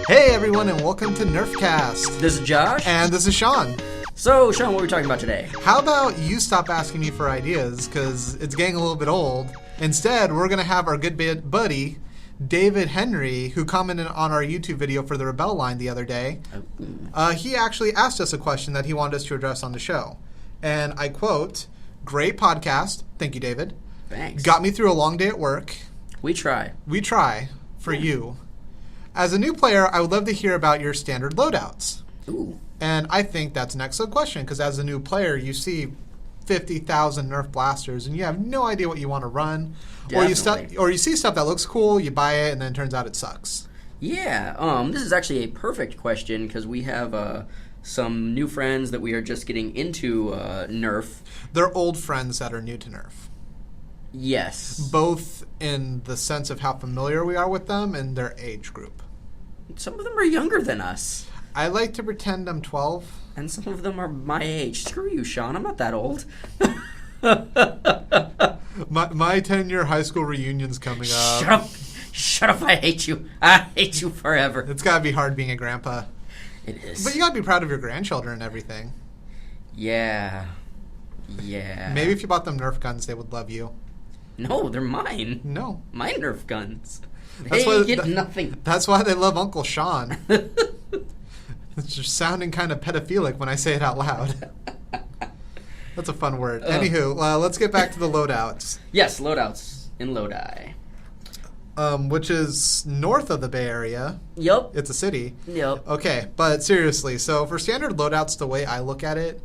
Hey everyone, and welcome to Nerfcast. This is Josh. And this is Shawn. So, Shawn, what are we talking about today? How about you stop asking me for ideas, because it's getting a little bit old. Instead, we're going to have our good buddy, David Henry, who commented on our YouTube video for the Rebel line the other day. He actually asked us a question that he wanted us to address on the show. And I quote, "Great podcast." Thank you, David. Thanks. "Got me through a long day at work. We try. We try for you. As a new player, I would love to hear about your standard loadouts." Ooh. And I think that's an excellent question, because as a new player, you see 50,000 Nerf blasters, and you have no idea what you want to run. Definitely. Or you see stuff that looks cool, you buy it, and then it turns out it sucks. Yeah, this is actually a perfect question because we have some new friends that we are just getting into Nerf. They're old friends that are new to Nerf. Yes. Both in the sense of how familiar we are with them and their age group. Some of them are younger than us. I like to pretend I'm 12. And some of them are my age. Screw you, Shawn. I'm not that old. My 10-year high school reunion's coming up. Shut up. Shut up. I hate you. I hate you forever. It's got to be hard being a grandpa. It is. But you got to be proud of your grandchildren and everything. Yeah. Yeah. Maybe if you bought them Nerf guns, they would love you. No, they're mine. No. My Nerf guns. That's They why get nothing. That's why they love Uncle Shawn. It's just sounding kind of pedophilic when I say it out loud. That's a fun word. Anywho, let's get back to the loadouts. Yes, loadouts in Lodi. Which is north of the Bay Area. Yep. It's a city. Yep. Okay, but seriously, so for standard loadouts, the way I look at it,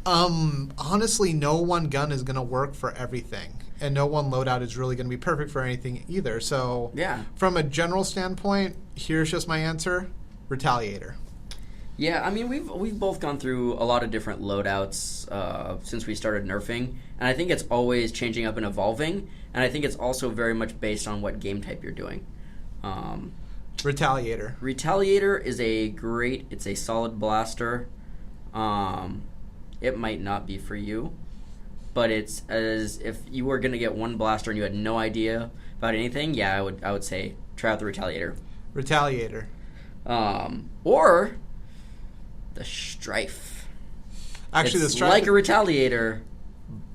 honestly, no one gun is going to work for everything. And no one loadout is really going to be perfect for anything either. So Yeah. from a general standpoint, here's just my answer. Retaliator. Yeah, I mean, we've both gone through a lot of different loadouts since we started nerfing, and I think it's always changing up and evolving, and I think it's also very much based on what game type you're doing. Retaliator. Retaliator is it's a solid blaster. It might not be for you, but it's as if you were going to get one blaster and you had no idea about anything, yeah, I would say try out the Retaliator. Retaliator. Or the Strife. Actually, it's the Strife, like a Retaliator,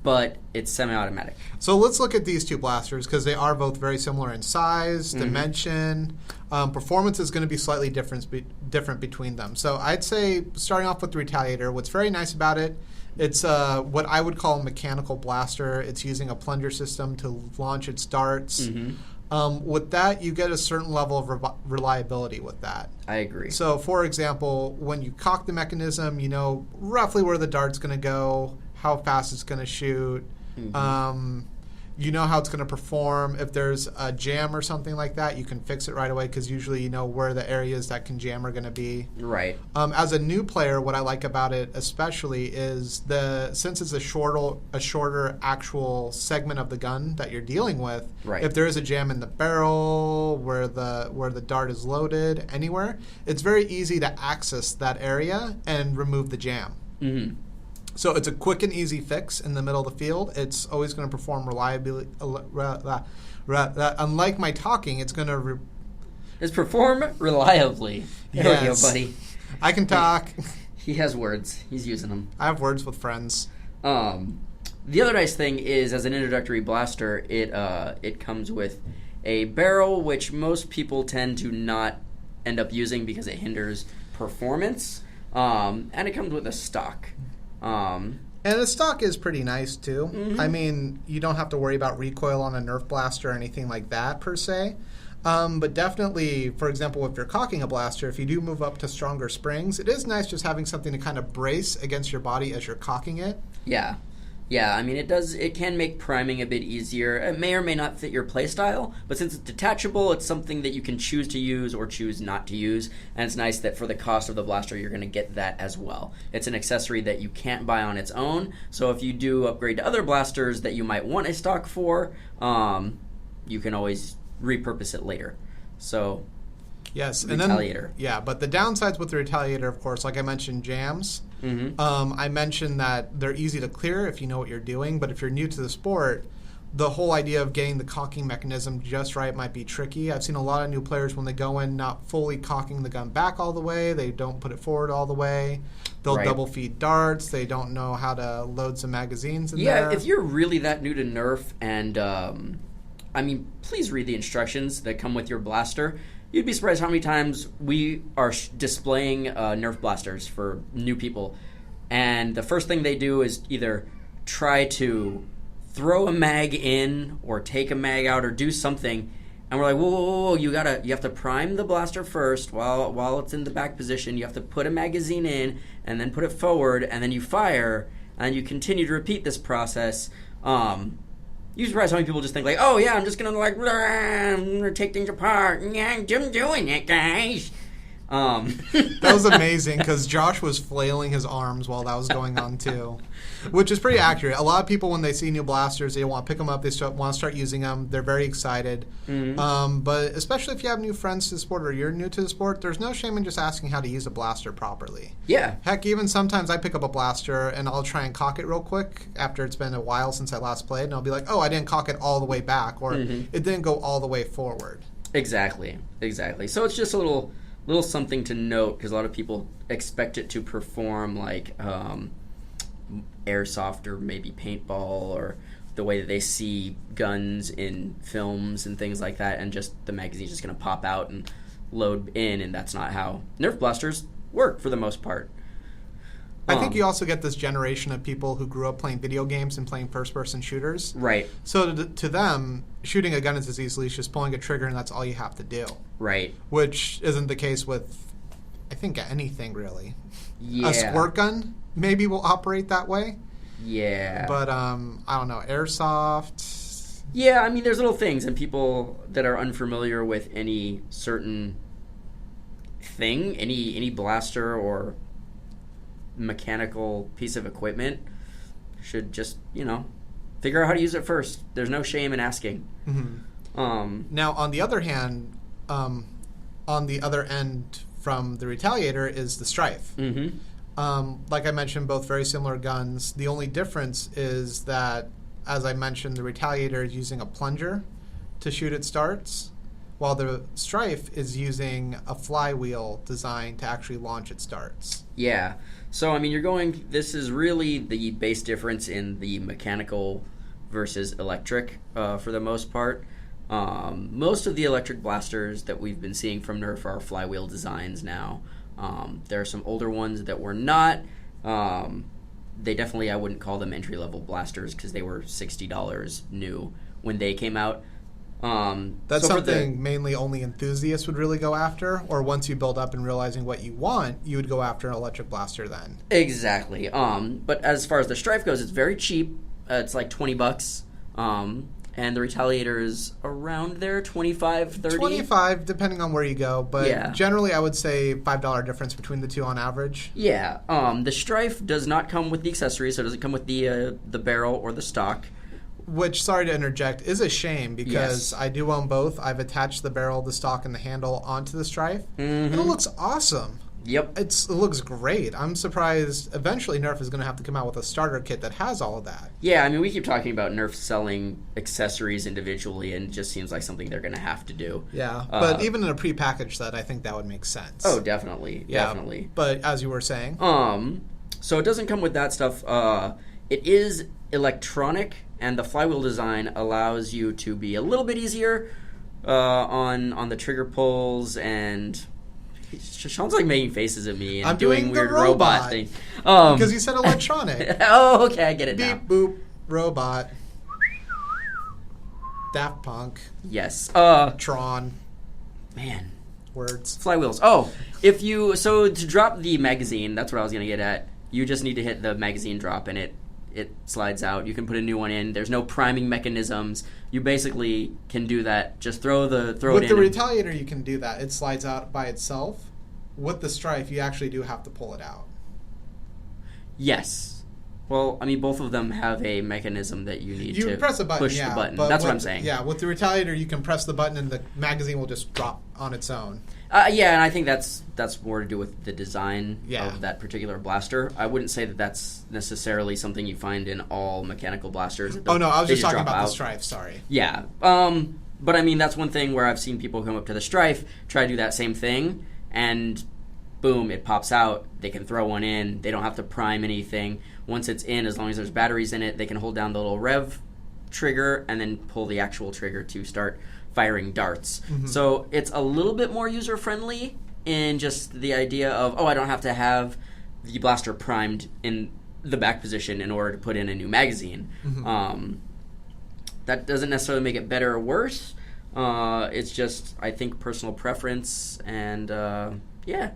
but it's semi-automatic. So let's look at these two blasters, because they are both very similar in size, dimension. Performance is going to be slightly different between them. So I'd say, starting off with the Retaliator, what's very nice about it, it's what I would call a mechanical blaster. It's using a plunger system to launch its darts. With that, you get a certain level of reliability with that. I agree. So, for example, when you cock the mechanism, you know roughly where the dart's going to go, how fast it's going to shoot. You know how it's going to perform. If there's a jam or something like that, you can fix it right away, because usually you know where the areas that can jam are going to be. Right. As a new player, what I like about it especially is since it's a shorter actual segment of the gun that you're dealing with. Right. If there is a jam in the barrel, where the dart is loaded, anywhere, it's very easy to access that area and remove the jam. So it's a quick and easy fix in the middle of the field. It's always going to perform reliably. Unlike my talking, it's going to... It's perform reliably. There we go, buddy. I can talk. He has words. He's using them. I have words with friends. The other nice thing is, as an introductory blaster, it comes with a barrel, which most people tend to not end up using because it hinders performance. And it comes with a stock. And the stock is pretty nice, too. I mean, you don't have to worry about recoil on a Nerf blaster or anything like that, per se. But definitely, for example, if you're cocking a blaster, if you do move up to stronger springs, it is nice just having something to kind of brace against your body as you're cocking it. Yeah. Yeah, I mean, it can make priming a bit easier. It may or may not fit your playstyle, but since it's detachable, it's something that you can choose to use or choose not to use, and it's nice that for the cost of the blaster, you're going to get that as well. It's an accessory that you can't buy on its own, so if you do upgrade to other blasters that you might want a stock for, you can always repurpose it later. So, yes, Retaliator. And then, but the downsides with the Retaliator, of course, like I mentioned, jams. I mentioned that they're easy to clear if you know what you're doing, but if you're new to the sport, the whole idea of getting the cocking mechanism just right might be tricky. I've seen a lot of new players when they go in not fully cocking the gun back all the way. They don't put it forward all the way. They'll double feed darts. They don't know how to load some magazines in there. Yeah, if you're really that new to Nerf, and please read the instructions that come with your blaster. You'd be surprised how many times we are displaying Nerf blasters for new people, and the first thing they do is either try to throw a mag in or take a mag out or do something, and we're like, whoa, you have to prime the blaster first while it's in the back position. You have to put a magazine in and then put it forward, and then you fire, and you continue to repeat this process. You're surprised how many people just think like, oh yeah, I'm just gonna take things apart. Yeah, I'm doing it, guys. That was amazing because Josh was flailing his arms while that was going on too, which is pretty accurate. A lot of people, when they see new blasters, they want to pick them up. They want to start using them. They're very excited. Mm-hmm. But especially if you have new friends to the sport or you're new to the sport, there's no shame in just asking how to use a blaster properly. Yeah. Heck, even sometimes I pick up a blaster and I'll try and cock it real quick after it's been a while since I last played, and I'll be like, oh, I didn't cock it all the way back, or it didn't go all the way forward. Exactly. So it's just a little something to note, because a lot of people expect it to perform like airsoft or maybe paintball, or the way that they see guns in films and things like that, and just the magazine's just going to pop out and load in, and that's not how Nerf blasters work for the most part. I think you also get this generation of people who grew up playing video games and playing first-person shooters. Right. So to them, shooting a gun is as easily as just pulling a trigger, and that's all you have to do. Right. Which isn't the case with, I think, anything really. Yeah. A squirt gun maybe will operate that way. Yeah. But, I don't know, airsoft. Yeah, I mean, there's little things, and people that are unfamiliar with any certain thing, any blaster or mechanical piece of equipment, should just figure out how to use it first. There's no shame in asking. Mm-hmm. Now, on the other hand, on the other end from the Retaliator is the Strife. Mm-hmm. Like I mentioned, both very similar guns. The only difference is that, as I mentioned, the Retaliator is using a plunger to shoot its darts, while the Strife is using a flywheel designed to actually launch its darts. Yeah. So, I mean, this is really the base difference in the mechanical versus electric for the most part. Most of the electric blasters that we've been seeing from Nerf are flywheel designs now. There are some older ones that were not. They definitely, I wouldn't call them entry-level blasters, because they were $60 new when they came out. That's something mainly only enthusiasts would really go after, or once you build up and realizing what you want, you would go after an electric blaster then. Exactly. But as far as the Strife goes, it's very cheap. It's like $20. And the Retaliator is around there, $25, $30. $25, depending on where you go, but generally I would say $5 difference between the two on average. Yeah. The Strife does not come with the accessories, so it doesn't come with the barrel or the stock. Which, sorry to interject, is a shame, because I do own both. I've attached the barrel, the stock, and the handle onto the Strife. Mm-hmm. And it looks awesome. Yep. It looks great. I'm surprised eventually Nerf is going to have to come out with a starter kit that has all of that. Yeah, I mean, we keep talking about Nerf selling accessories individually, and it just seems like something they're going to have to do. Yeah, but even in a prepackaged set, I think that would make sense. Oh, definitely. Yeah, definitely. But as you were saying. So it doesn't come with that stuff. It is electronic, and the flywheel design allows you to be a little bit easier on the trigger pulls, and Shawn's like making faces at me and I'm doing weird robot things. Because you said electronic. Oh, okay, I get it now. Beep, boop, robot. Daft Punk. Yes. Tron. Man. Words. Flywheels. Oh, so to drop the magazine, that's what I was going to get at. You just need to hit the magazine drop, and it slides out. You can put a new one in. There's no priming mechanisms. You basically can do that. Just throw it in. With the Retaliator, you can do that. It slides out by itself. With the Strife, you actually do have to pull it out. Yes. Well, I mean, both of them have a mechanism that you need to press a button, push the button. But That's what I'm saying. Yeah, with the Retaliator, you can press the button and the magazine will just drop on its own. Yeah, and I think that's more to do with the design of that particular blaster. I wouldn't say that that's necessarily something you find in all mechanical blasters. Oh, no, I was just talking about the Strife, sorry. Yeah. But, I mean, that's one thing where I've seen people come up to the Strife, try to do that same thing, and boom, it pops out. They can throw one in. They don't have to prime anything. Once it's in, as long as there's batteries in it, they can hold down the little rev trigger and then pull the actual trigger to start firing darts. Mm-hmm. So it's a little bit more user-friendly in just the idea of, I don't have to have the blaster primed in the back position in order to put in a new magazine. Mm-hmm. That doesn't necessarily make it better or worse. It's just, I think, personal preference and, yeah.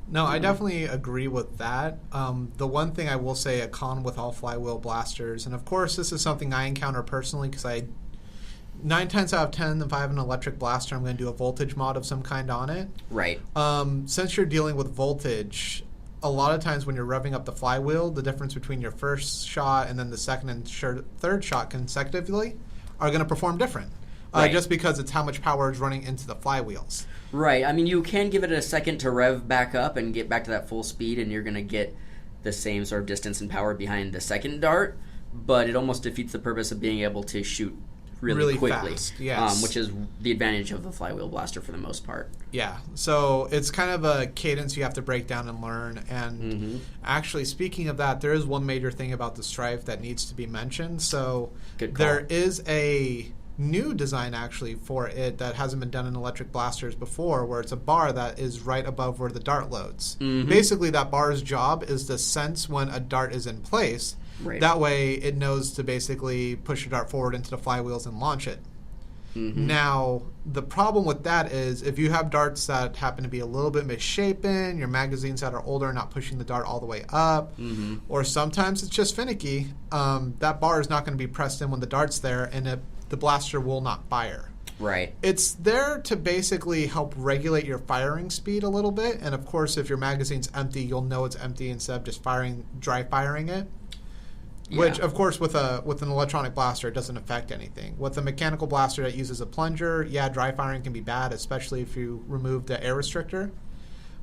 No, I definitely agree with that. The one thing I will say, a con with all flywheel blasters, and of course this is something I encounter personally because 9 times out of 10, if I have an electric blaster, I'm going to do a voltage mod of some kind on it. Right. Since you're dealing with voltage, a lot of times when you're revving up the flywheel, the difference between your first shot and then the second and third shot consecutively are going to perform different. Right. Just because it's how much power is running into the flywheels. Right. I mean, you can give it a second to rev back up and get back to that full speed, and you're going to get the same sort of distance and power behind the second dart, but it almost defeats the purpose of being able to shoot really quickly, fast, yes. Which is the advantage of the flywheel blaster for the most part. Yeah, so it's kind of a cadence you have to break down and learn. And actually, speaking of that, there is one major thing about the Strife that needs to be mentioned. So there is a new design actually for it that hasn't been done in electric blasters before, where it's a bar that is right above where the dart loads. Basically, that bar's job is to sense when a dart is in place. Right. That way it knows to basically push your dart forward into the flywheels and launch it. Now, the problem with that is if you have darts that happen to be a little bit misshapen, your magazines that are older are not pushing the dart all the way up, or sometimes it's just finicky, that bar is not going to be pressed in when the dart's there, and the blaster will not fire. Right. It's there to basically help regulate your firing speed a little bit, and of course if your magazine's empty, you'll know it's empty instead of just dry firing it. Yeah. Which, of course, with an electronic blaster, it doesn't affect anything. With a mechanical blaster that uses a plunger, dry firing can be bad, especially if you remove the air restrictor.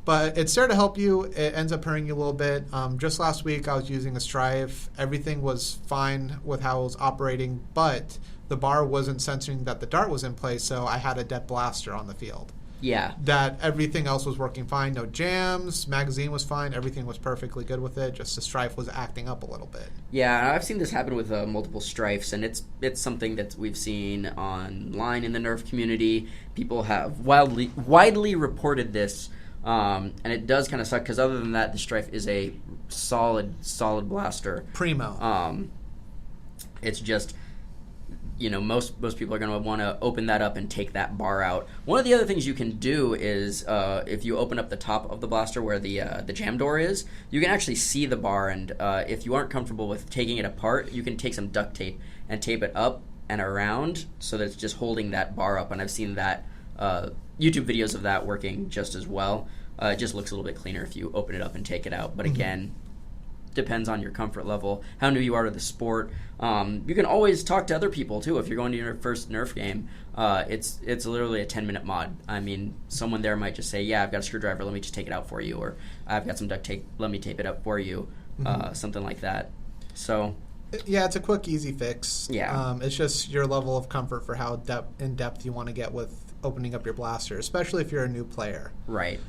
But it's there to help you. It ends up hurting you a little bit. Just last week, I was using a Strife. Everything was fine with how it was operating, but the bar wasn't sensing that the dart was in place, so I had a dead blaster on the field. Yeah. That everything else was working fine, no jams, magazine was fine, everything was perfectly good with it, just the Strife was acting up a little bit. Yeah, I've seen this happen with multiple Strifes, and it's something that we've seen online in the Nerf community. People have widely reported this, and it does kind of suck, because other than that, the Strife is a solid blaster. Primo. It's just, most people are going to want to open that up and take that bar out. One of the other things you can do is if you open up the top of the blaster where the jam door is, you can actually see the bar, and if you aren't comfortable with taking it apart, you can take some duct tape and tape it up and around so that it's just holding that bar up, and I've seen that YouTube videos of that working just as well. It just looks a little bit cleaner if you open it up and take it out, but again, depends on your comfort level, how new you are to the sport. You can always talk to other people too if you're going to your first Nerf game. It's literally a 10-minute mod. I mean, someone there might just say, yeah, I've got a screwdriver, let me just take it out for you, or I've got some duct tape, let me tape it up for you, something like that. So yeah, it's a quick, easy fix. Yeah. It's just your level of comfort for how in-depth you want to get with opening up your blaster, especially if you're a new player. Right.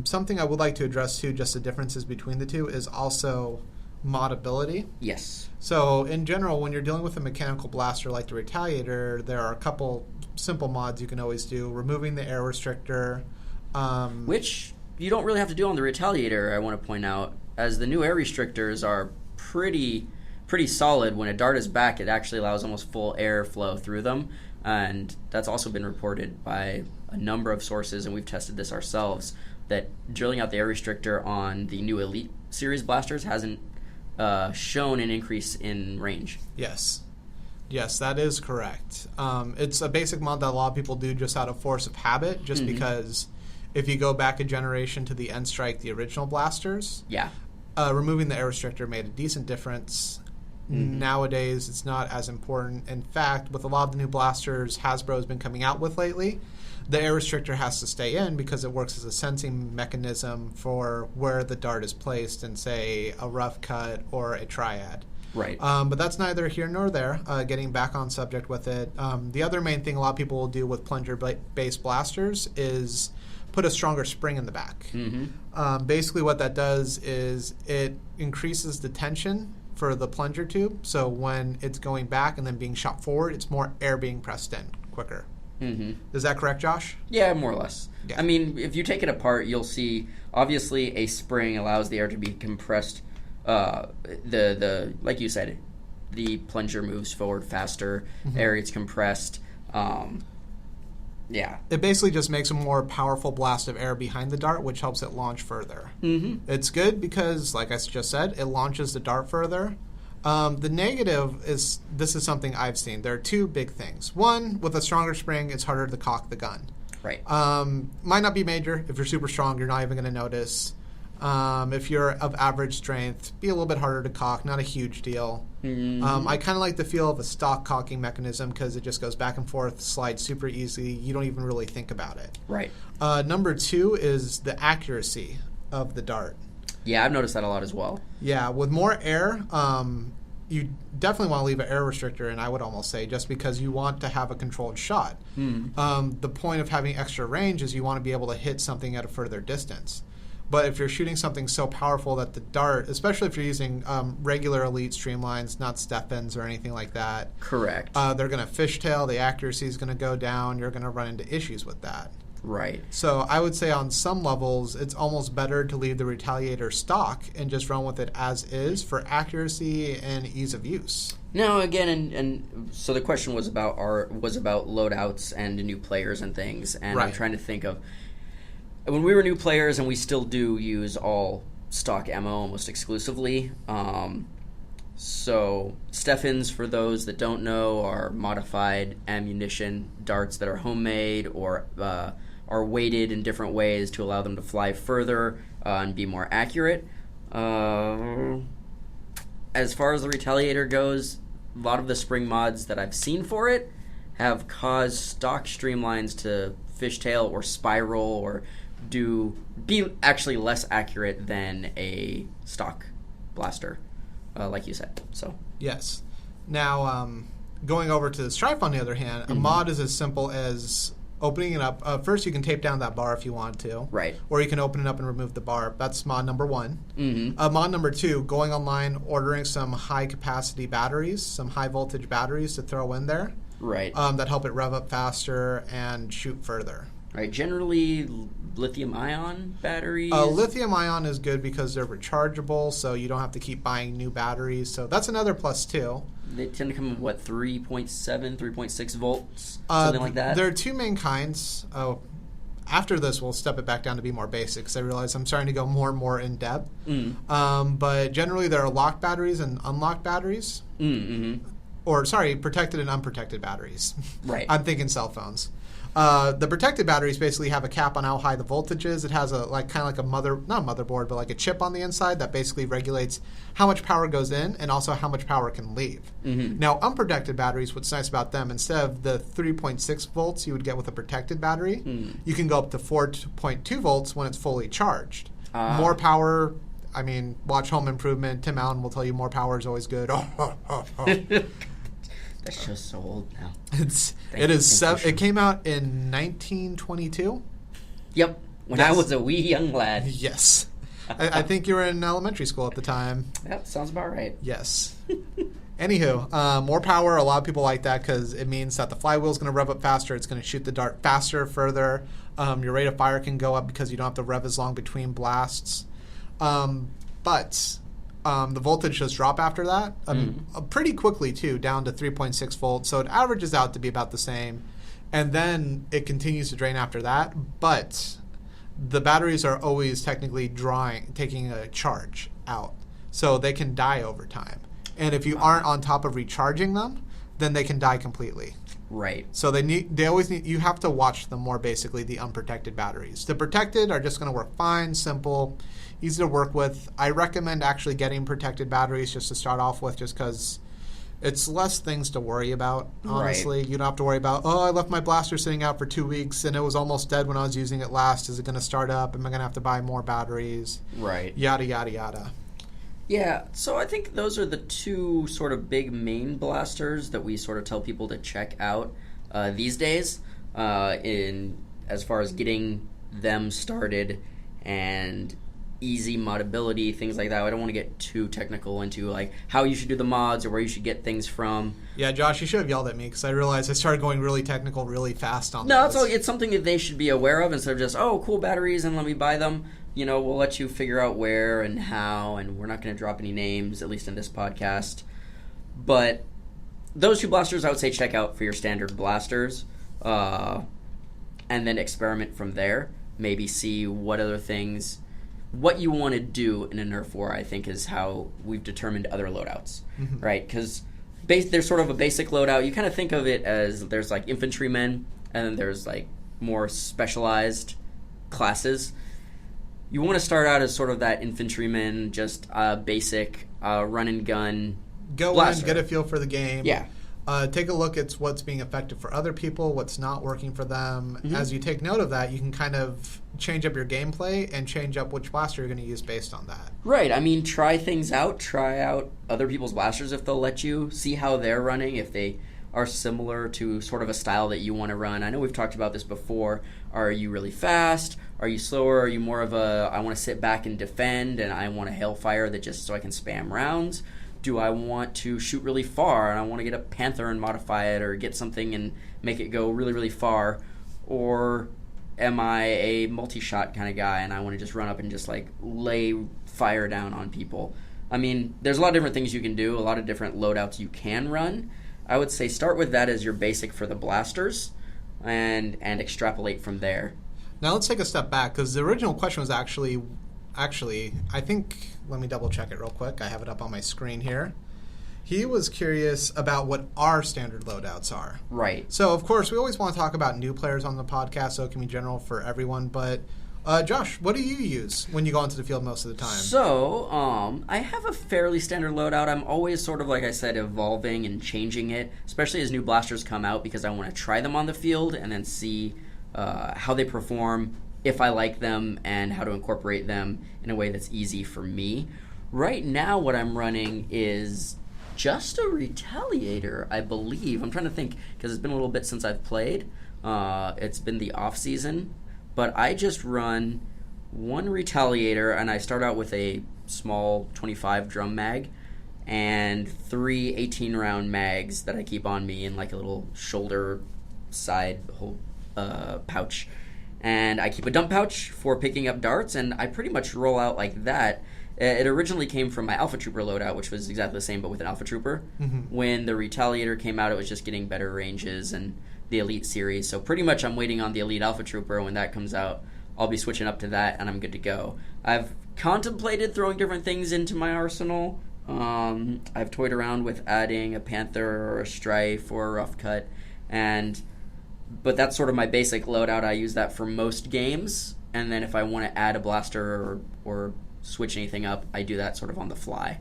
Something I would like to address too, just the differences between the two, is also modability. Yes. So in general, when you're dealing with a mechanical blaster like the Retaliator, there are a couple simple mods you can always do. Removing the air restrictor. Which you don't really have to do on the Retaliator, I want to point out, as the new air restrictors are pretty solid. When a dart is back, it actually allows almost full air flow through them. And that's also been reported by a number of sources, and we've tested this ourselves, that drilling out the air restrictor on the new Elite Series blasters hasn't shown an increase in range. Yes, that is correct. It's a basic mod that a lot of people do just out of force of habit, because if you go back a generation to the N-Strike, the original blasters, removing the air restrictor made a decent difference. Nowadays, it's not as important. In fact, with a lot of the new blasters Hasbro has been coming out with lately, the air restrictor has to stay in because it works as a sensing mechanism for where the dart is placed in, say, a rough cut or a triad. Right. But that's neither here nor there. Getting back on subject with it, the other main thing a lot of people will do with plunger-based blasters is put a stronger spring in the back. Basically what that does is it increases the tension for the plunger tube, so when it's going back and then being shot forward, it's more air being pressed in quicker. Is that correct, Josh? Yeah, more or less. Yeah. I mean, if you take it apart, you'll see, obviously, a spring allows the air to be compressed. Like you said, the plunger moves forward faster, air gets compressed. Yeah. It basically just makes a more powerful blast of air behind the dart, which helps it launch further. It's good because, like I just said, it launches the dart further. The negative is, this is something I've seen. There are two big things. One, with a stronger spring, it's harder to cock the gun. Right. Might not be major. If you're super strong, you're not even going to notice. If you're of average strength, be a little bit harder to cock, not a huge deal. I kind of like the feel of a stock cocking mechanism because it just goes back and forth, slides super easy. You don't even really think about it. Right. Number two is the accuracy of the dart. Yeah, I've noticed that a lot as well. Yeah, with more air, you definitely want to leave an air restrictor in, I would almost say, just because you want to have a controlled shot. The point of having extra range is you want to be able to hit something at a further distance. But if you're shooting something so powerful that the dart, especially if you're using regular elite streamlines, not step-ins or anything like that. Correct. They're going to fishtail, the accuracy is going to go down, you're going to run into issues with that. Right. So I would say on some levels, it's almost better to leave the Retaliator stock and just run with it as is for accuracy and ease of use. Now again, and so the question was about loadouts and new players and things, and Right. I'm trying to think of when we were new players, and we still do use all stock ammo almost exclusively. So Steffens, for those that don't know, are modified ammunition darts that are homemade or are weighted in different ways to allow them to fly further and be more accurate. As far as the Retaliator goes, a lot of the spring mods that I've seen for it have caused stock streamlines to fishtail or spiral or be actually less accurate than a stock blaster, like you said. So Yes. Now, going over to the Strife, on the other hand, a mod is as simple as opening it up. First, you can tape down that bar if you want to. Right. Or you can open it up and remove the bar. That's mod number one. Mod number two, going online, ordering some high-capacity batteries, some high-voltage batteries to throw in there. Right. That help it rev up faster and shoot further. Right. Generally, lithium-ion batteries. Lithium-ion is good because they're rechargeable, so you don't have to keep buying new batteries. So that's another plus, too. They tend to come in, 3.7, 3.6 volts, something like that? There are two main kinds. After this, we'll step it back down to be more basic because I realize I'm starting to go more and more in depth. But generally, there are locked batteries and unlocked batteries. Or, sorry, protected and unprotected batteries. Right. I'm thinking cell phones. The protected batteries basically have a cap on how high the voltage is. It has not a motherboard, but like a chip on the inside that basically regulates how much power goes in and also how much power can leave. Now, unprotected batteries, what's nice about them, instead of the 3.6 volts you would get with a protected battery, you can go up to 4.2 volts when it's fully charged. More power. I mean, watch Home Improvement. Tim Allen will tell you more power is always good. That's just so old now. It came out in 1922. Yep, when I was a wee young lad. Yes. I think you were in elementary school at the time. That sounds about right. Yes. Anywho, more power. A lot of people like that because it means that the flywheel is going to rev up faster. It's going to shoot the dart faster, further. Your rate of fire can go up because you don't have to rev as long between blasts. But the voltage does drop after that pretty quickly, too, down to 3.6 volts. So it averages out to be about the same. And then it continues to drain after that. But the batteries are always technically taking a charge out. So they can die over time. And if you aren't on top of recharging them, then they can die completely. Right. So you have to watch them more, basically, the unprotected batteries. The protected are just going to work fine, simple, easy to work with. I recommend actually getting protected batteries just to start off with, just because it's less things to worry about, honestly. Right. You don't have to worry about, I left my blaster sitting out for 2 weeks and it was almost dead when I was using it last. Is it going to start up? Am I going to have to buy more batteries? Right. Yada, yada, yada. Yeah, so I think those are the two sort of big main blasters that we sort of tell people to check out these days in as far as getting them started and easy modability, things like that. I don't want to get too technical into like how you should do the mods or where you should get things from. Yeah, Josh, you should have yelled at me because I realized I started going really technical really fast on those. No, it's something that they should be aware of instead of just, cool batteries and let me buy them. We'll let you figure out where and how, and we're not going to drop any names, at least in this podcast. But those two blasters I would say check out for your standard blasters, and then experiment from there. Maybe see what other things, what you want to do in a Nerf war, I think is how we've determined other loadouts, right? Because there's sort of a basic loadout. You kind of think of it as there's like infantrymen, and then there's like more specialized classes. You want to start out as sort of that infantryman, just basic run and gun blaster. In, get a feel for the game. Yeah. Take a look at what's being effective for other people, what's not working for them. As you take note of that, you can kind of change up your gameplay and change up which blaster you're going to use based on that. Right. I mean, try things out. Try out other people's blasters if they'll let you. See how they're running, if they are similar to sort of a style that you want to run. I know we've talked about this before. Are you really fast? Are you slower? Are you more of a, I want to sit back and defend, and I want a hailfire that just so I can spam rounds? Do I want to shoot really far, and I want to get a Panther and modify it, or get something and make it go really, really far? Or am I a multi-shot kind of guy, and I want to just run up and just, like, lay fire down on people? I mean, there's a lot of different things you can do, a lot of different loadouts you can run. I would say start with that as your basic for the blasters, and extrapolate from there. Now let's take a step back, because the original question was actually, I think, let me double check it real quick. I have it up on my screen here. He was curious about what our standard loadouts are. Right. So, of course, we always want to talk about new players on the podcast, so it can be general for everyone. But, Josh, what do you use when you go into the field most of the time? So, I have a fairly standard loadout. I'm always sort of, like I said, evolving and changing it, especially as new blasters come out, because I want to try them on the field and then see how they perform, if I like them, and how to incorporate them in a way that's easy for me. Right now, what I'm running is just a Retaliator, I believe. I'm trying to think, because it's been a little bit since I've played. It's been the off-season. But I just run one Retaliator, and I start out with a small 25 drum mag and 3 18-round mags that I keep on me in like a little shoulder side whole pouch. And I keep a dump pouch for picking up darts, and I pretty much roll out like that. It originally came from my Alpha Trooper loadout, which was exactly the same, but with an Alpha Trooper. When the Retaliator came out, it was just getting better ranges and the Elite series. So pretty much I'm waiting on the Elite Alpha Trooper. When that comes out, I'll be switching up to that, and I'm good to go. I've contemplated throwing different things into my arsenal. I've toyed around with adding a Panther or a Strife or a Rough Cut, but that's sort of my basic loadout. I use that for most games, and then if I want to add a blaster or switch anything up, I do that sort of on the fly.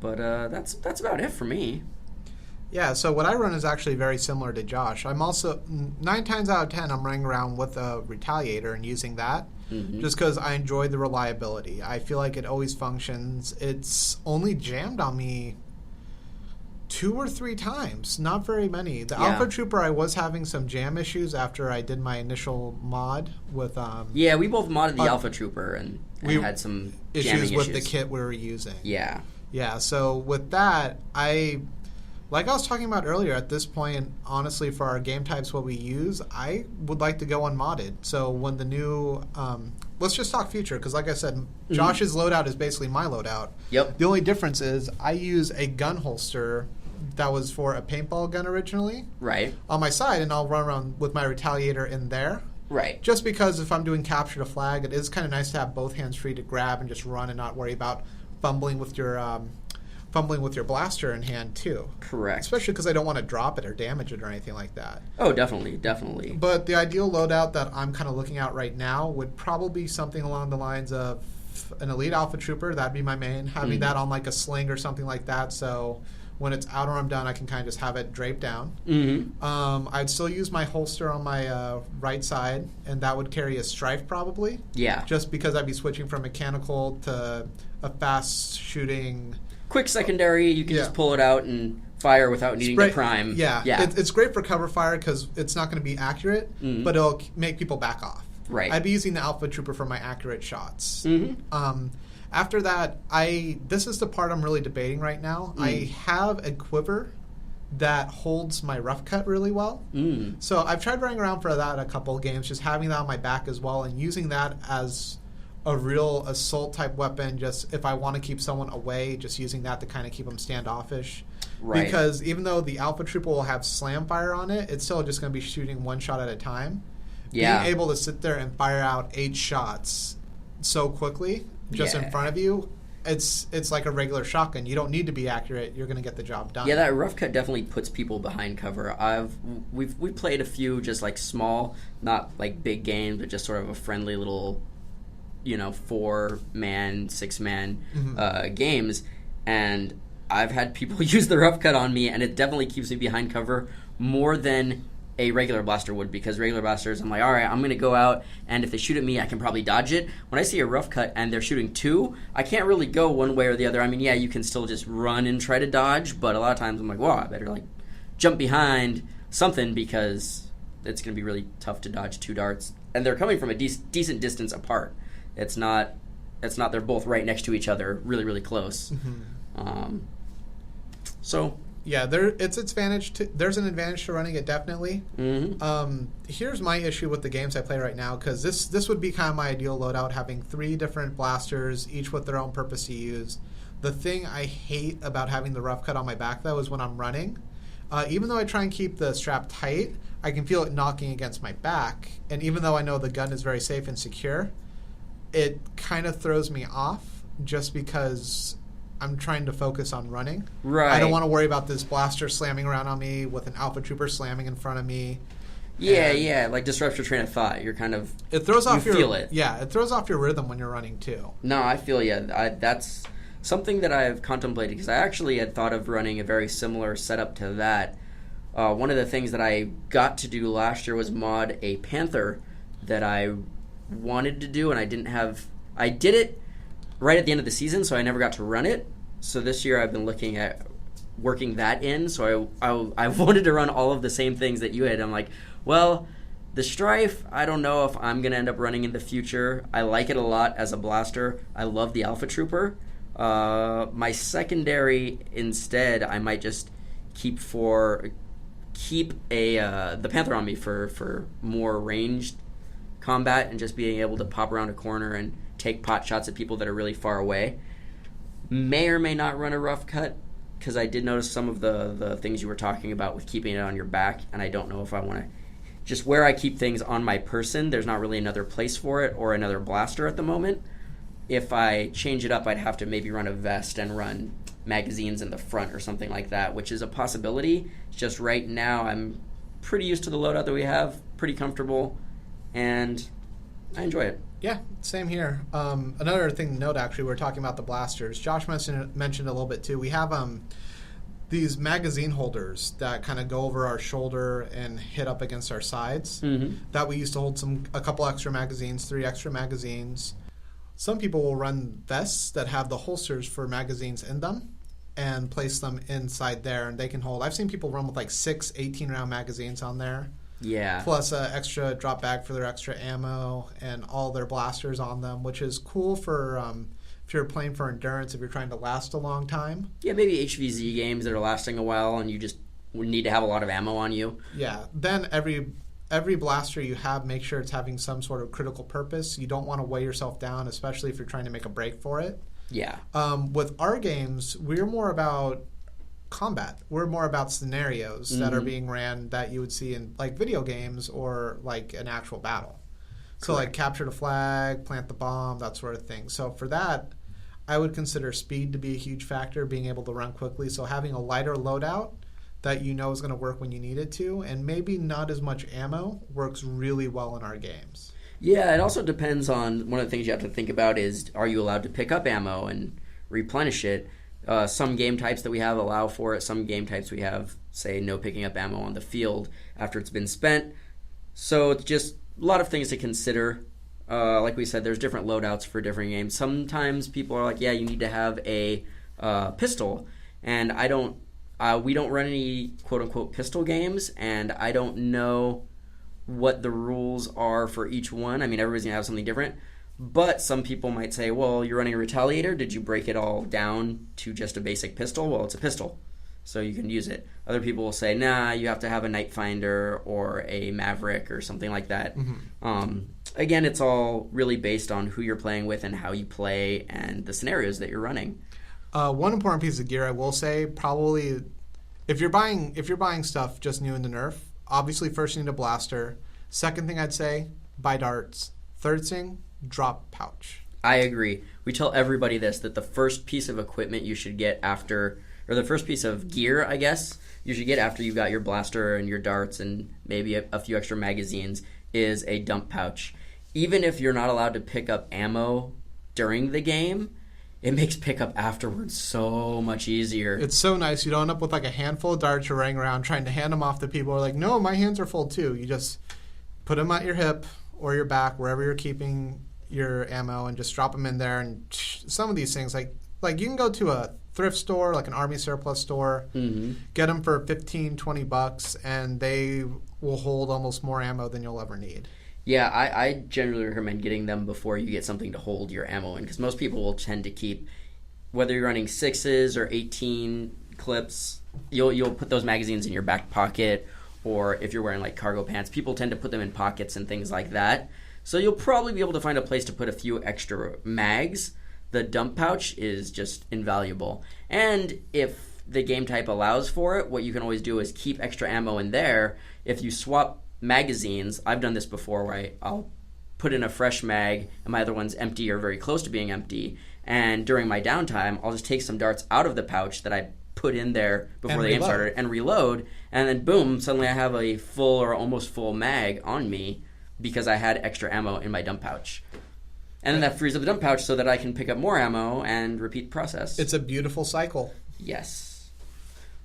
But that's about it for me. Yeah, so what I run is actually very similar to Josh. I'm also, 9 times out of 10, I'm running around with a Retaliator and using that just because I enjoy the reliability. I feel like it always functions. It's only jammed on me 2 or 3 times, not very many. The Alpha Trooper, I was having some jam issues after I did my initial mod with... yeah, we both modded the Alpha Trooper, and we had some issues with the kit we were using. Yeah. Yeah, so with that, like I was talking about earlier, at this point, honestly, for our game types, what we use, I would like to go unmodded. So when the new... let's just talk future, because like I said, Josh's loadout is basically my loadout. Yep. The only difference is I use a gun holster that was for a paintball gun originally. Right. On my side, and I'll run around with my Retaliator in there. Right. Just because if I'm doing capture to flag, it is kind of nice to have both hands free to grab and just run and not worry about fumbling with your fumbling with your blaster in hand too. Correct. Especially because I don't want to drop it or damage it or anything like that. Oh, definitely, definitely. But the ideal loadout that I'm kind of looking at right now would probably be something along the lines of an elite alpha trooper. That'd be my main. Having that on like a sling or something like that, so when it's out or I'm done, I can kind of just have it draped down. I'd still use my holster on my right side, and that would carry a strife probably. Yeah. Just because I'd be switching from mechanical to a fast shooting. Quick secondary, you can just pull it out and fire without needing to prime. Yeah. It's great for cover fire because it's not going to be accurate, but it'll make people back off. Right. I'd be using the Alpha Trooper for my accurate shots. After that, this is the part I'm really debating right now. I have a quiver that holds my rough cut really well. So I've tried running around for that a couple of games, just having that on my back as well and using that as a real assault type weapon, just if I want to keep someone away, just using that to kind of keep them standoffish. Right. Because even though the Alpha Trooper will have slam fire on it, it's still just going to be shooting one shot at a time. Yeah. Being able to sit there and fire out 8 shots so quickly, just in front of you, it's like a regular shotgun. You don't need to be accurate. You're going to get the job done. Yeah, that rough cut definitely puts people behind cover. We've played a few just like small, not like big games, but just sort of a friendly little 4-man, 6-man games, and I've had people use the rough cut on me, and it definitely keeps me behind cover more than a regular blaster would, because regular blasters, I'm like, all right, I'm going to go out, and if they shoot at me, I can probably dodge it. When I see a rough cut and they're shooting 2, I can't really go one way or the other. I mean, yeah, you can still just run and try to dodge, but a lot of times I'm like, well, I better like jump behind something because it's going to be really tough to dodge 2 darts, and they're coming from a decent distance apart. It's not they're both right next to each other, really, really close. So yeah, it's advantage. There's an advantage to running it, definitely. Here's my issue with the games I play right now, because this would be kind of my ideal loadout, having 3 different blasters, each with their own purpose to use. The thing I hate about having the rough cut on my back, though, is when I'm running. Even though I try and keep the strap tight, I can feel it knocking against my back. And even though I know the gun is very safe and secure, it kind of throws me off just because I'm trying to focus on running. Right. I don't want to worry about this blaster slamming around on me with an Alpha Trooper slamming in front of me. Yeah, like disrupts your train of thought. You're kind of... It throws off your... feel it. Yeah, it throws off your rhythm when you're running, too. No, I feel you. That's something that I've contemplated, because I actually had thought of running a very similar setup to that. One of the things that I got to do last year was mod a Panther that I wanted to do, and I didn't have... I did it right at the end of the season, so I never got to run it. So this year I've been looking at working that in. So I wanted to run all of the same things that you had. I'm like, well, the Strife, I don't know if I'm going to end up running in the future. I like it a lot as a blaster. I love the Alpha Trooper. My secondary, instead, I might just keep the Panther on me for more ranged combat and just being able to pop around a corner and take pot shots at people that are really far away. May or may not run a rough cut, because I did notice some of the things you were talking about with keeping it on your back, and I don't know if I want to... Just where I keep things on my person, there's not really another place for it or another blaster at the moment. If I change it up, I'd have to maybe run a vest and run magazines in the front or something like that, which is a possibility. It's just right now I'm pretty used to the loadout that we have, pretty comfortable, and I enjoy it. Yeah, same here. Another thing to note, actually, we were talking about the blasters. Josh mentioned a little bit, too. We have these magazine holders that kind of go over our shoulder and hit up against our sides. That we used to hold a couple extra magazines, 3 extra magazines. Some people will run vests that have the holsters for magazines in them and place them inside there, and they can hold. I've seen people run with like 6 18-round magazines on there. Yeah. Plus an extra drop bag for their extra ammo and all their blasters on them, which is cool for if you're playing for endurance, if you're trying to last a long time. Yeah, maybe HVZ games that are lasting a while and you just need to have a lot of ammo on you. Yeah. Then every blaster you have, make sure it's having some sort of critical purpose. You don't want to weigh yourself down, especially if you're trying to make a break for it. Yeah. With our games, we're more about combat. We're more about scenarios that are being ran that you would see in like video games or like an actual battle. So like capture the flag, plant the bomb, that sort of thing. So for that, I would consider speed to be a huge factor, being able to run quickly. So having a lighter loadout that you know is going to work when you need it to, and maybe not as much ammo, works really well in our games. Yeah, it also depends on, one of the things you have to think about is, are you allowed to pick up ammo and replenish it? Some game types that we have allow for it. Some game types we have say no picking up ammo on the field after it's been spent. So it's just a lot of things to consider. Like we said, there's different loadouts for different games. Sometimes people are like, yeah, you need to have a pistol, and we don't run any quote-unquote pistol games, and I don't know what the rules are for each one. I mean, everybody's going to have something different. But some people might say, well, you're running a Retaliator. Did you break it all down to just a basic pistol? Well, it's a pistol, so you can use it. Other people will say, nah, you have to have a Night Finder or a Maverick or something like that. Mm-hmm. Again, it's all really based on who you're playing with and how you play and the scenarios that you're running. One important piece of gear I will say, probably, if you're buying stuff just new into Nerf, obviously first you need a blaster. Second thing I'd say, buy darts. Third thing, drop pouch. I agree. We tell everybody this, that the first piece of equipment you should get after, or the first piece of gear, I guess, you should get after you've got your blaster and your darts and maybe a few extra magazines, is a dump pouch. Even if you're not allowed to pick up ammo during the game, it makes pickup afterwards so much easier. It's so nice. You don't end up with like a handful of darts you're running around trying to hand them off to people who are like, no, my hands are full too. You just put them at your hip or your back, wherever you're keeping your ammo, and just drop them in there. And some of these things, like you can go to a thrift store, like an Army surplus store, mm-hmm. get them for $15-$20, and they will hold almost more ammo than you'll ever need. Yeah, I generally recommend getting them before you get something to hold your ammo in, because most people will tend to keep, whether you're running 6s or 18 clips, you'll put those magazines in your back pocket, or if you're wearing like cargo pants, people tend to put them in pockets and things like that. So you'll probably be able to find a place to put a few extra mags. The dump pouch is just invaluable. And if the game type allows for it, what you can always do is keep extra ammo in there. If you swap magazines, I've done this before where I'll put in a fresh mag and my other one's empty or very close to being empty. And during my downtime, I'll just take some darts out of the pouch that I put in there before the game started and reload. And then boom, suddenly I have a full or almost full mag on me, because I had extra ammo in my dump pouch. And then that frees up the dump pouch so that I can pick up more ammo and repeat the process. It's a beautiful cycle. Yes.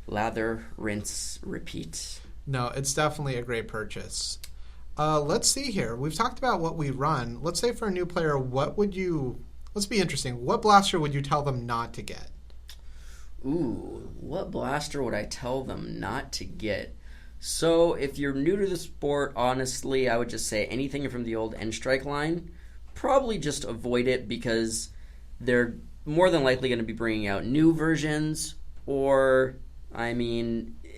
Lather, rinse, repeat. No, it's definitely a great purchase. Let's see here. We've talked about what we run. Let's say for a new player, let's be interesting. What blaster would you tell them not to get? Ooh, what blaster would I tell them not to get? So, if you're new to the sport, honestly, I would just say anything from the old N-Strike line, probably just avoid it, because they're more than likely going to be bringing out new versions, or,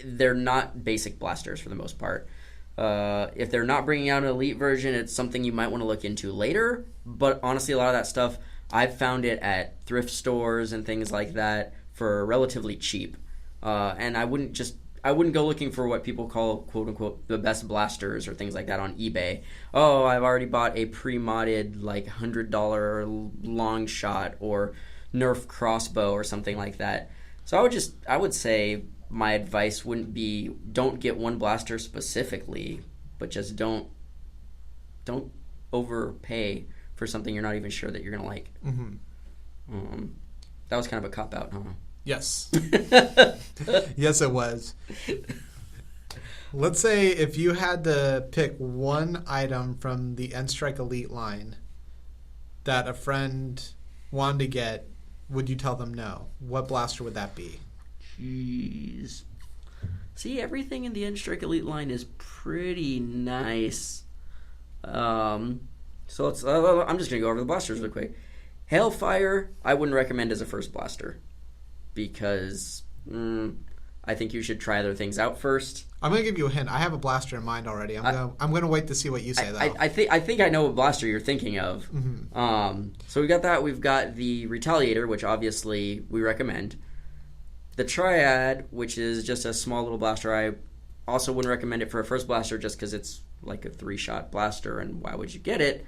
they're not basic blasters for the most part. If they're not bringing out an elite version, it's something you might want to look into later, but honestly, a lot of that stuff, I've found it at thrift stores and things like that for relatively cheap. And I wouldn't go looking for what people call, quote-unquote, the best blasters or things like that on eBay. Oh, I've already bought a pre-modded, like, $100 long shot or Nerf crossbow or something like that. So I would say my advice wouldn't be don't get one blaster specifically, but just don't overpay for something you're not even sure that you're going to like. Mm-hmm. That was kind of a cop-out, huh? Yes. Yes, it was. Let's say if you had to pick one item from the N-Strike Elite line that a friend wanted to get, would you tell them no? What blaster would that be? Jeez. See, everything in the N-Strike Elite line is pretty nice. So let's. I'm just going to go over the blasters real quick. Hailfire, I wouldn't recommend as a first blaster, because I think you should try other things out first. I'm going to give you a hint. I have a blaster in mind already. I'm going to wait to see what you say, though. I think I know what blaster you're thinking of. Mm-hmm. So we got that. We've got the Retaliator, which obviously we recommend. The Triad, which is just a small little blaster. I also wouldn't recommend it for a first blaster, just because it's like a 3-shot blaster, and why would you get it?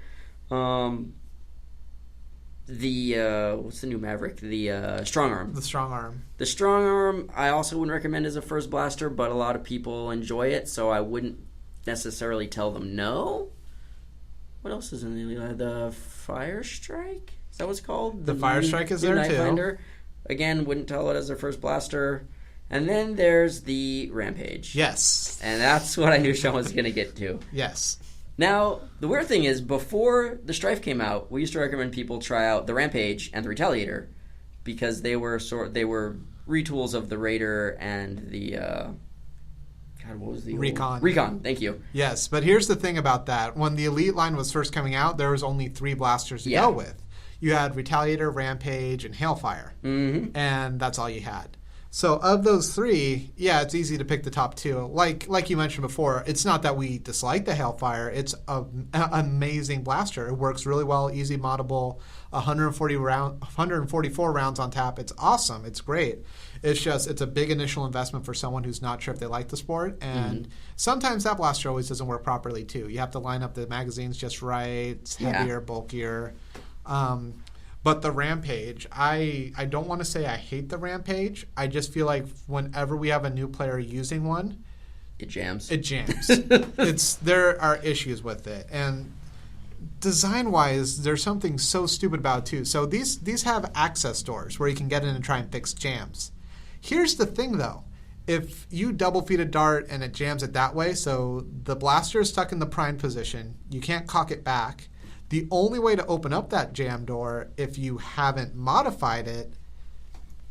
what's the new Maverick? The Strong Arm. The Strong Arm. The Strong Arm, I also wouldn't recommend as a first blaster, but a lot of people enjoy it, so I wouldn't necessarily tell them no. What else is in the Fire Strike? Is that what it's called? The Fire Strike is there too. Finder. Again, wouldn't tell it as their first blaster. And then there's the Rampage. Yes. And that's what I knew Shawn was going to get to. Yes. Now, the weird thing is, before the Strife came out, we used to recommend people try out the Rampage and the Retaliator because they were retools of the Raider and the what was the Recon? Recon, thank you. Yes, but here's the thing about that: when the Elite line was first coming out, there was only 3 blasters to go with. You had Retaliator, Rampage, and Hailfire, and that's all you had. So of those 3, yeah, it's easy to pick the top 2. Like you mentioned before, it's not that we dislike the Hailfire. It's an amazing blaster. It works really well, easy moddable, 144 rounds on tap. It's awesome. It's great. It's a big initial investment for someone who's not sure if they like the sport. And sometimes that blaster always doesn't work properly too. You have to line up the magazines just right. It's heavier, bulkier. But the Rampage, I don't want to say I hate the Rampage. I just feel like whenever we have a new player using one, it jams. It jams. There are issues with it. And design-wise, there's something so stupid about it too. So these have access doors where you can get in and try and fix jams. Here's the thing though. If you double feed a dart and it jams it that way, so the blaster is stuck in the prime position, you can't cock it back. The only way to open up that jam door, if you haven't modified it,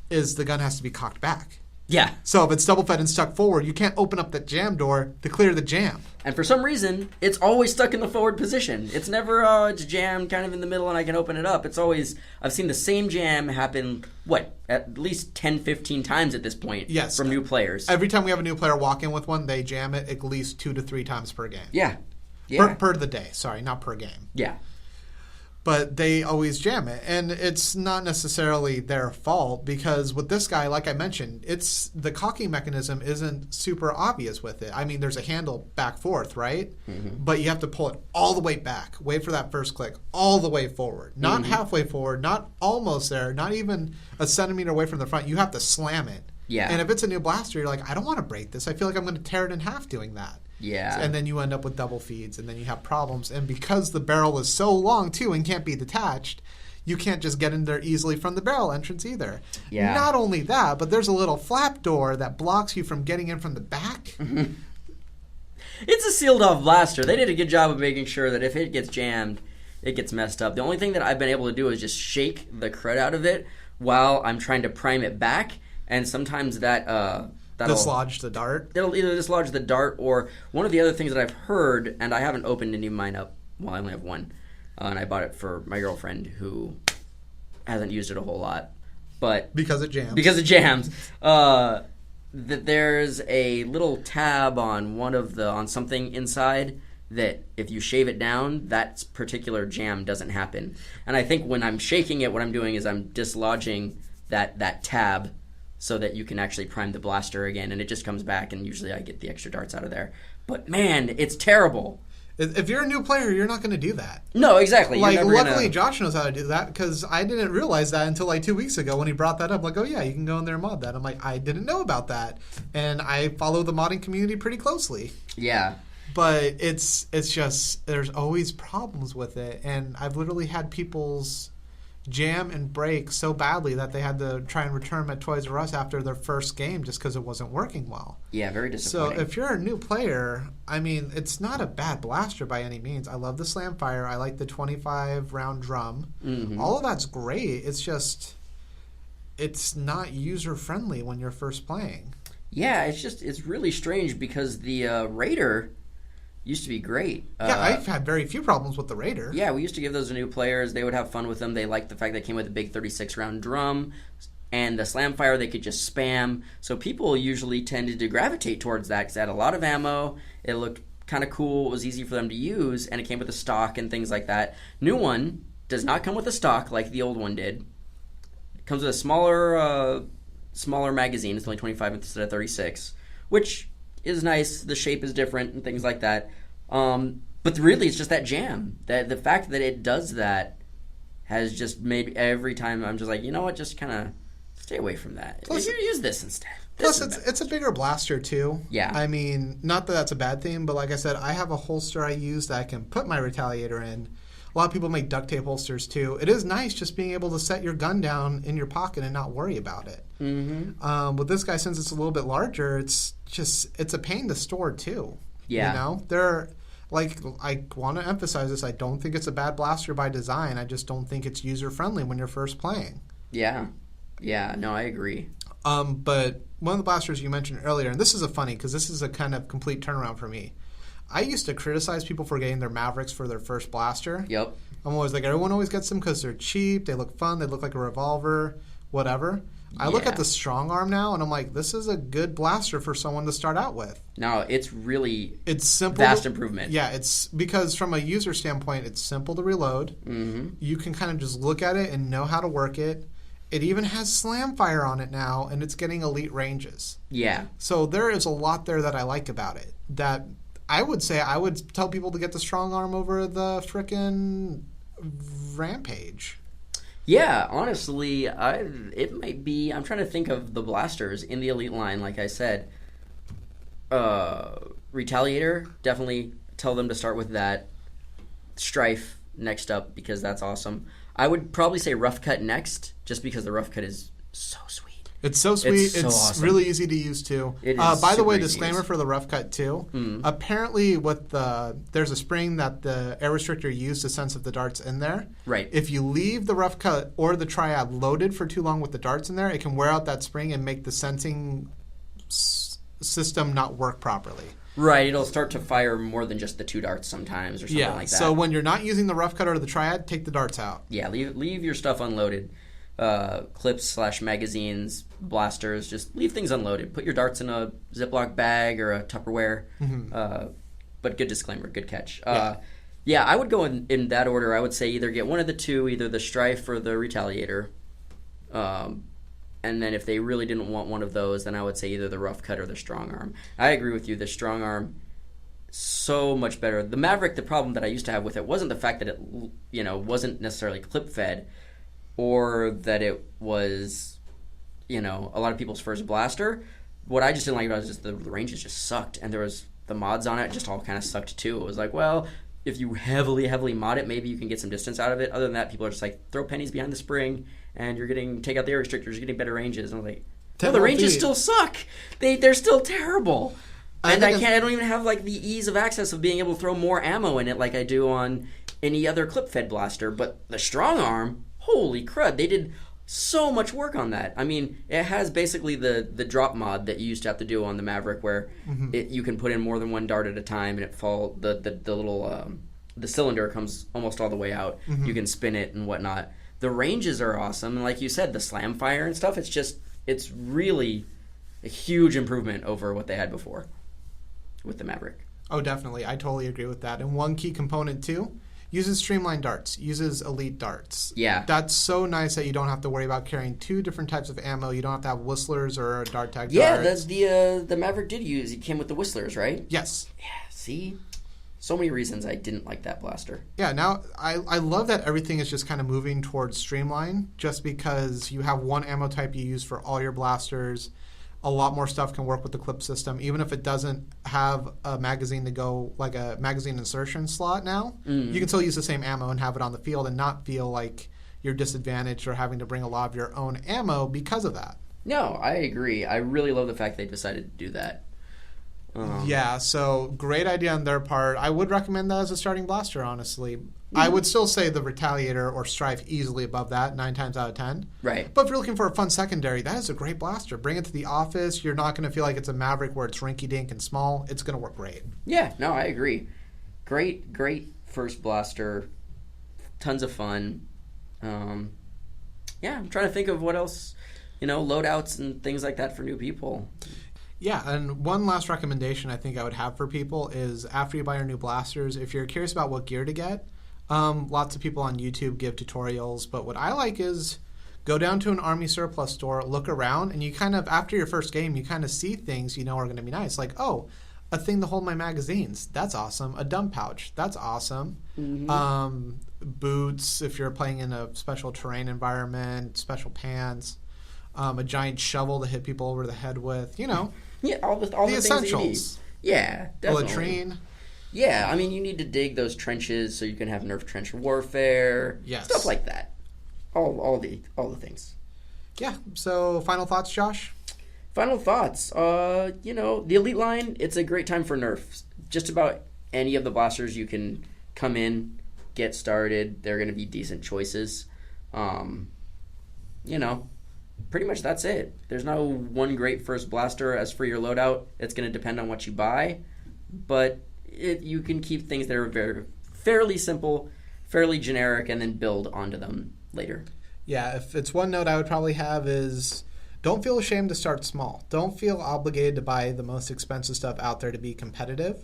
is the gun has to be cocked back. Yeah. So if it's double fed and stuck forward, you can't open up that jam door to clear the jam. And for some reason, it's always stuck in the forward position. It's never, it's jammed kind of in the middle and I can open it up. It's always, I've seen the same jam happen, at least 10, 15 times at this point from new players. Every time we have a new player walk in with one, they jam it at least 2 to 3 times per game. Yeah. Per the day. Sorry, not per game. Yeah. But they always jam it. And it's not necessarily their fault because with this guy, like I mentioned, the cocking mechanism isn't super obvious with it. I mean, there's a handle back forth, right? But you have to pull it all the way back, wait for that first click, all the way forward. Not halfway forward, not almost there, not even a centimeter away from the front. You have to slam it. Yeah. And if it's a new blaster, you're like, I don't want to break this. I feel like I'm going to tear it in half doing that. Yeah. And then you end up with double feeds, and then you have problems. And because the barrel is so long, too, and can't be detached, you can't just get in there easily from the barrel entrance either. Yeah. Not only that, but there's a little flap door that blocks you from getting in from the back. It's a sealed-off blaster. They did a good job of making sure that if it gets jammed, it gets messed up. The only thing that I've been able to do is just shake the crud out of it while I'm trying to prime it back, and sometimes that'll dislodge the dart. It'll either dislodge the dart, or one of the other things that I've heard, and I haven't opened any of mine up. Well, I only have one, and I bought it for my girlfriend who hasn't used it a whole lot, but because it jams. That there's a little tab on something inside that if you shave it down, that particular jam doesn't happen. And I think when I'm shaking it, what I'm doing is I'm dislodging that tab so that you can actually prime the blaster again, and it just comes back, and usually I get the extra darts out of there. But man, it's terrible. If you're a new player, you're not going to do that. No, exactly. Luckily, Josh knows how to do that, because I didn't realize that until 2 weeks ago when he brought that up. Like, oh yeah, you can go in there and mod that. I'm like, I didn't know about that, and I follow the modding community pretty closely. Yeah. But it's just there's always problems with it, and I've literally had people's jam and break so badly that they had to try and return them at Toys R Us after their first game just because it wasn't working well. Yeah, very disappointing. So if you're a new player, I mean, it's not a bad blaster by any means. I love the slam fire. I like the 25-round drum. All of that's great. It's just it's not user-friendly when you're first playing. Yeah, it's really strange because the Raider used to be great. Yeah, I've had very few problems with the Raider. Yeah, we used to give those to new players. They would have fun with them. They liked the fact that it came with a big 36-round drum. And the Slamfire, they could just spam. So people usually tended to gravitate towards that because it had a lot of ammo. It looked kind of cool. It was easy for them to use. And it came with a stock and things like that. New one does not come with a stock like the old one did. It comes with a smaller magazine. It's only 25 instead of 36, which is nice. The shape is different and things like that. But really, it's just that jam. The fact that it does that has just made every time I'm just like, you know what, just kind of stay away from that. Plus, use this instead. Plus, it's a bigger blaster, too. Yeah. I mean, not that that's a bad thing, but like I said, I have a holster I use that I can put my Retaliator in. A lot of people make duct tape holsters, too. It is nice just being able to set your gun down in your pocket and not worry about it. Mm-hmm. With this guy, since it's a little bit larger, it's a pain to store, too. Yeah. You know? I want to emphasize this. I don't think it's a bad blaster by design. I just don't think it's user-friendly when you're first playing. Yeah. Yeah, no, I agree. But one of the blasters you mentioned earlier, and this is funny because this is a kind of complete turnaround for me. I used to criticize people for getting their Mavericks for their first blaster. Yep. I'm always like, everyone always gets them because they're cheap, they look fun, they look like a revolver, whatever. I look at the Strong Arm now, and I'm like, this is a good blaster for someone to start out with. No, it's simple. Vast improvement. Yeah, it's because from a user standpoint, it's simple to reload. Mm-hmm. You can kind of just look at it and know how to work it. It even has slam fire on it now, and it's getting elite ranges. Yeah. So there is a lot there that I like about it. That I would say I would tell people to get the Strong Arm over the frickin' Rampage. Yeah, honestly, it might be. I'm trying to think of the blasters in the elite line. Like I said, Retaliator, definitely tell them to start with that. Strife next up because that's awesome. I would probably say Rough Cut next, just because the Rough Cut is so sweet. It's so sweet. It's so awesome. Really easy to use too. It is by the way, super easy to disclaimer use. for the Rough Cut too. Apparently, there's a spring that the air restrictor used to sense if the dart's in there. Right. If you leave the Rough Cut or the Triad loaded for too long with the darts in there, it can wear out that spring and make the sensing system not work properly. Right, it'll start to fire more than just the 2 darts sometimes or something like that. So when you're not using the Rough Cut or the Triad, take the darts out. Yeah, leave your stuff unloaded. Clips / magazines, blasters, just leave things unloaded. Put your darts in a Ziploc bag or a Tupperware. But good disclaimer, good catch. Yeah, I would go in that order. I would say either get one of the two, either the Strife or the Retaliator. And then if they really didn't want one of those, then I would say either the Rough Cut or the Strong Arm. I agree with you. The Strong Arm, so much better. The Maverick, the problem that I used to have with it wasn't the fact that it, wasn't necessarily clip fed, or that it was, a lot of people's first blaster. What I just didn't like about it was just the ranges just sucked, and there was the mods on it just all kind of sucked too. It was like, well, if you heavily mod it, maybe you can get some distance out of it. Other than that, people are just like, throw pennies behind the spring, and take out the air restrictors, you're getting better ranges. And I'm like, no, the ranges still suck. They're still terrible. And I don't even have like the ease of access of being able to throw more ammo in it like I do on any other clip-fed blaster. But the Strong Arm, holy crud, they did so much work on that. I mean, it has basically the drop mod that you used to have to do on the Maverick, where you can put in more than one dart at a time, and the little the cylinder comes almost all the way out. You can spin it and whatnot. The ranges are awesome, and like you said, the slam fire and stuff. It's really a huge improvement over what they had before with the Maverick. Oh, definitely. I totally agree with that. And one key component too, uses streamlined darts, uses elite darts. Yeah. That's so nice that you don't have to worry about carrying 2 different types of ammo. You don't have to have whistlers or dart tag darts. Yeah, the Maverick did use. It came with the whistlers, right? Yes. Yeah, see? So many reasons I didn't like that blaster. Yeah, now I love that everything is just kind of moving towards streamline, just because you have one ammo type you use for all your blasters. A lot more stuff can work with the clip system, even if it doesn't have a magazine to go, like a magazine insertion slot now. You can still use the same ammo and have it on the field and not feel like you're disadvantaged or having to bring a lot of your own ammo because of that. No, I agree. I really love the fact they decided to do that. Yeah, so great idea on their part. I would recommend that as a starting blaster, honestly. I would still say the Retaliator or Strife easily above that, 9 times out of 10. Right. But if you're looking for a fun secondary, that is a great blaster. Bring it to the office. You're not going to feel like it's a Maverick where it's rinky-dink and small. It's going to work great. Yeah, no, I agree. Great first blaster. Tons of fun. Yeah, I'm trying to think of what else, loadouts and things like that for new people. Yeah, and one last recommendation I think I would have for people is after you buy your new blasters, if you're curious about what gear to get, lots of people on YouTube give tutorials, but what I like is go down to an Army surplus store, look around, and you kind of, after your first game, you kind of see things are going to be nice. Like, oh, a thing to hold my magazines. That's awesome. A dump pouch. That's awesome. Boots if you're playing in a special terrain environment, special pants, a giant shovel to hit people over the head with, Yeah, all the things essentials. that you need. Yeah, definitely. A latrine. Yeah, I mean, you need to dig those trenches so you can have Nerf trench warfare. Yes. Stuff like that. All the things. Yeah. So, final thoughts, Josh? Final thoughts. The Elite line, it's a great time for Nerf. Just about any of the blasters you can come in, get started. They're going to be decent choices. Pretty much that's it. There's no one great first blaster. As for your loadout, it's going to depend on what you buy. But you can keep things that are fairly simple, fairly generic, and then build onto them later. Yeah, if it's one note I would probably have is don't feel ashamed to start small. Don't feel obligated to buy the most expensive stuff out there to be competitive.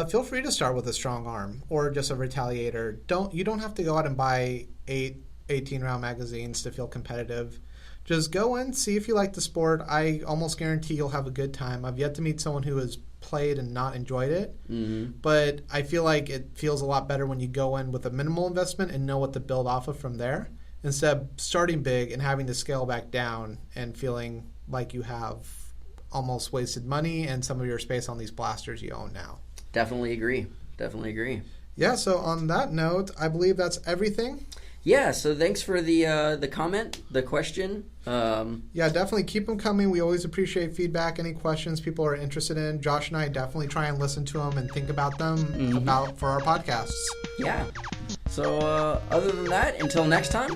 Feel free to start with a strong arm or just a retaliator. You don't have to go out and buy 18-round magazines to feel competitive. Just go in, see if you like the sport. I almost guarantee you'll have a good time. I've yet to meet someone who has played and not enjoyed it. But I feel like it feels a lot better when you go in with a minimal investment and know what to build off of from there, instead of starting big and having to scale back down and feeling like you have almost wasted money and some of your space on these blasters you own now. Definitely agree. Yeah, so on that note, I believe that's everything. Yeah, so thanks for the comment, the question. Yeah, definitely keep them coming. We always appreciate feedback, any questions people are interested in. Josh and I definitely try and listen to them and think about them for our podcasts. Yeah. So other than that, until next time,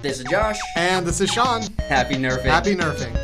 this is Josh. And this is Shawn. Happy Nerfing. Happy Nerfing.